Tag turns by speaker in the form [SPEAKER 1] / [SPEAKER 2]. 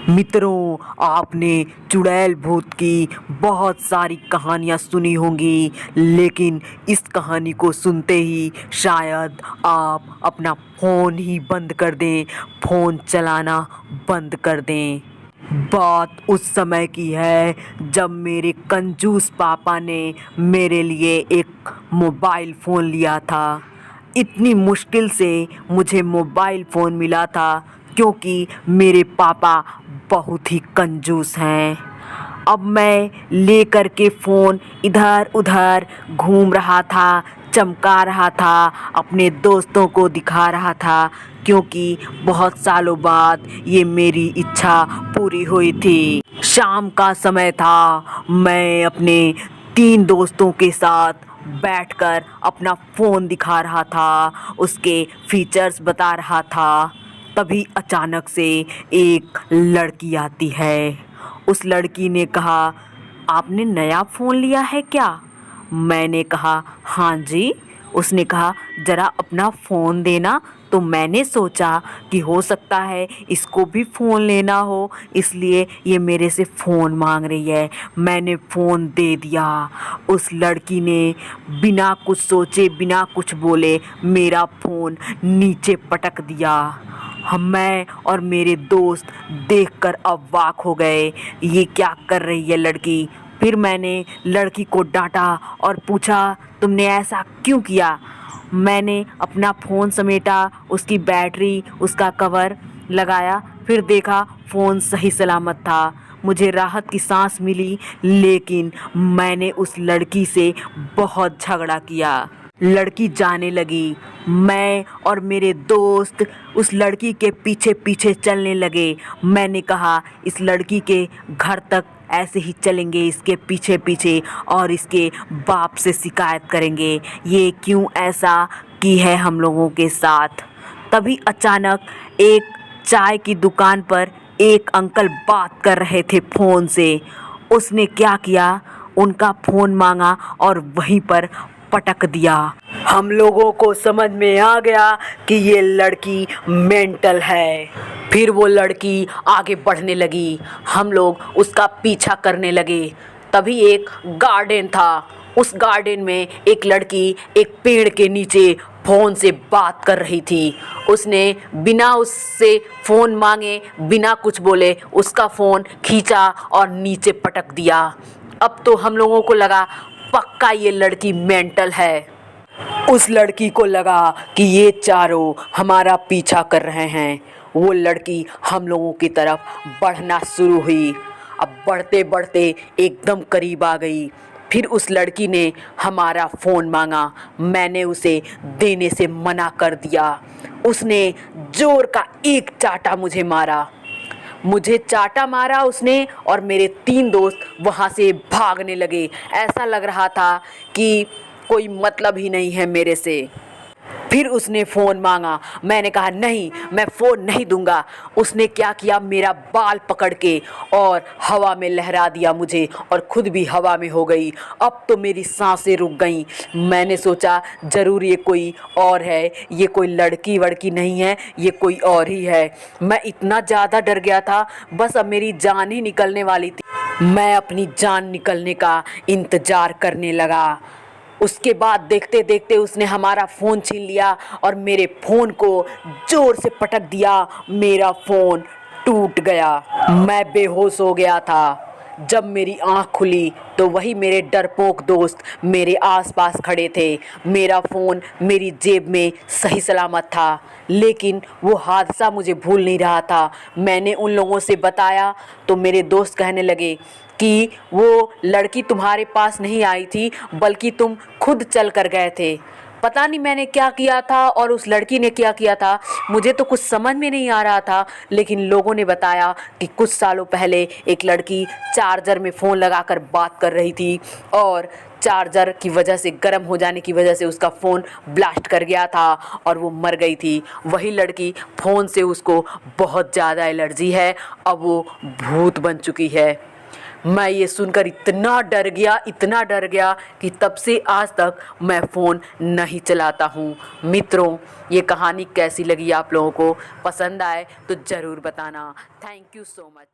[SPEAKER 1] मित्रों, आपने चुड़ैल भूत की बहुत सारी कहानियाँ सुनी होंगी, लेकिन इस कहानी को सुनते ही शायद आप अपना फ़ोन ही बंद कर दें, फ़ोन चलाना बंद कर दें। बात उस समय की है जब मेरे कंजूस पापा ने मेरे लिए एक मोबाइल फ़ोन लिया था। इतनी मुश्किल से मुझे मोबाइल फ़ोन मिला था क्योंकि मेरे पापा बहुत ही कंजूस हैं। अब मैं लेकर के फ़ोन इधर उधर घूम रहा था, चमका रहा था, अपने दोस्तों को दिखा रहा था क्योंकि बहुत सालों बाद ये मेरी इच्छा पूरी हुई थी। शाम का समय था, मैं अपने 3 दोस्तों के साथ बैठकर अपना फ़ोन दिखा रहा था, उसके फीचर्स बता रहा था। तभी अचानक से एक लड़की आती है। उस लड़की ने कहा, आपने नया फ़ोन लिया है क्या? मैंने कहा, हाँ जी। उसने कहा, ज़रा अपना फ़ोन देना। तो मैंने सोचा कि हो सकता है इसको भी फ़ोन लेना हो, इसलिए ये मेरे से फ़ोन मांग रही है। मैंने फ़ोन दे दिया। उस लड़की ने बिना कुछ सोचे, बिना कुछ बोले मेरा फ़ोन नीचे पटक दिया। मैं और मेरे दोस्त देखकर अवाक हो गए, ये क्या कर रही है लड़की। फिर मैंने लड़की को डांटा और पूछा, तुमने ऐसा क्यों किया? मैंने अपना फ़ोन समेटा, उसकी बैटरी, उसका कवर लगाया, फिर देखा फ़ोन सही सलामत था। मुझे राहत की सांस मिली, लेकिन मैंने उस लड़की से बहुत झगड़ा किया। लड़की जाने लगी। मैं और मेरे दोस्त उस लड़की के पीछे पीछे चलने लगे। मैंने कहा, इस लड़की के घर तक ऐसे ही चलेंगे, इसके पीछे पीछे, और इसके बाप से शिकायत करेंगे, ये क्यों ऐसा की है हम लोगों के साथ। तभी अचानक एक चाय की दुकान पर एक अंकल बात कर रहे थे फ़ोन से। उसने क्या किया, उनका फ़ोन मांगा और वहीं पर पटक दिया। हम लोगों को समझ में आ गया कि ये लड़की मेंटल है। फिर वो लड़की आगे बढ़ने लगी, हम लोग उसका पीछा करने लगे। तभी एक गार्डन था, उस गार्डन में एक लड़की एक पेड़ के नीचे फ़ोन से बात कर रही थी। उसने बिना उससे फ़ोन मांगे, बिना कुछ बोले उसका फ़ोन खींचा और नीचे पटक दिया। अब तो हम लोगों को लगा पक्का ये लड़की मेंटल है। उस लड़की को लगा कि ये चारों हमारा पीछा कर रहे हैं। वो लड़की हम लोगों की तरफ बढ़ना शुरू हुई। अब बढ़ते बढ़ते एकदम करीब आ गई। फिर उस लड़की ने हमारा फ़ोन मांगा। मैंने उसे देने से मना कर दिया। उसने ज़ोर का एक चाटा मुझे मारा। मुझे चाटा मारा उसने और मेरे 3 दोस्त वहाँ से भागने लगे। ऐसा लग रहा था कि कोई मतलब ही नहीं है मेरे से। फिर उसने फ़ोन मांगा। मैंने कहा, नहीं, मैं फ़ोन नहीं दूंगा। उसने क्या किया, मेरा बाल पकड़ के और हवा में लहरा दिया मुझे, और खुद भी हवा में हो गई। अब तो मेरी सांसें रुक गईं। मैंने सोचा ज़रूर ये कोई और है, ये कोई लड़की वड़की नहीं है, ये कोई और ही है। मैं इतना ज़्यादा डर गया था, बस अब मेरी जान ही निकलने वाली थी। मैं अपनी जान निकलने का इंतज़ार करने लगा। उसके बाद देखते देखते उसने हमारा फ़ोन छीन लिया और मेरे फ़ोन को ज़ोर से पटक दिया। मेरा फ़ोन टूट गया। मैं बेहोश हो गया था। जब मेरी आँख खुली तो वही मेरे डरपोक दोस्त मेरे आसपास खड़े थे। मेरा फ़ोन मेरी जेब में सही सलामत था, लेकिन वो हादसा मुझे भूल नहीं रहा था। मैंने उन लोगों से बताया तो मेरे दोस्त कहने लगे कि वो लड़की तुम्हारे पास नहीं आई थी, बल्कि तुम खुद चल कर गए थे। पता नहीं मैंने क्या किया था और उस लड़की ने क्या किया था, मुझे तो कुछ समझ में नहीं आ रहा था। लेकिन लोगों ने बताया कि कुछ सालों पहले एक लड़की चार्जर में फ़ोन लगाकर बात कर रही थी और चार्जर की वजह से, गर्म हो जाने की वजह से उसका फ़ोन ब्लास्ट कर गया था और वो मर गई थी। वही लड़की, फ़ोन से उसको बहुत ज़्यादा एलर्जी है, अब वो भूत बन चुकी है। मैं ये सुनकर इतना डर गया, इतना डर गया कि तब से आज तक मैं फ़ोन नहीं चलाता हूँ। मित्रों, ये कहानी कैसी लगी आप लोगों को? पसंद आए तो ज़रूर बताना। Thank you so much.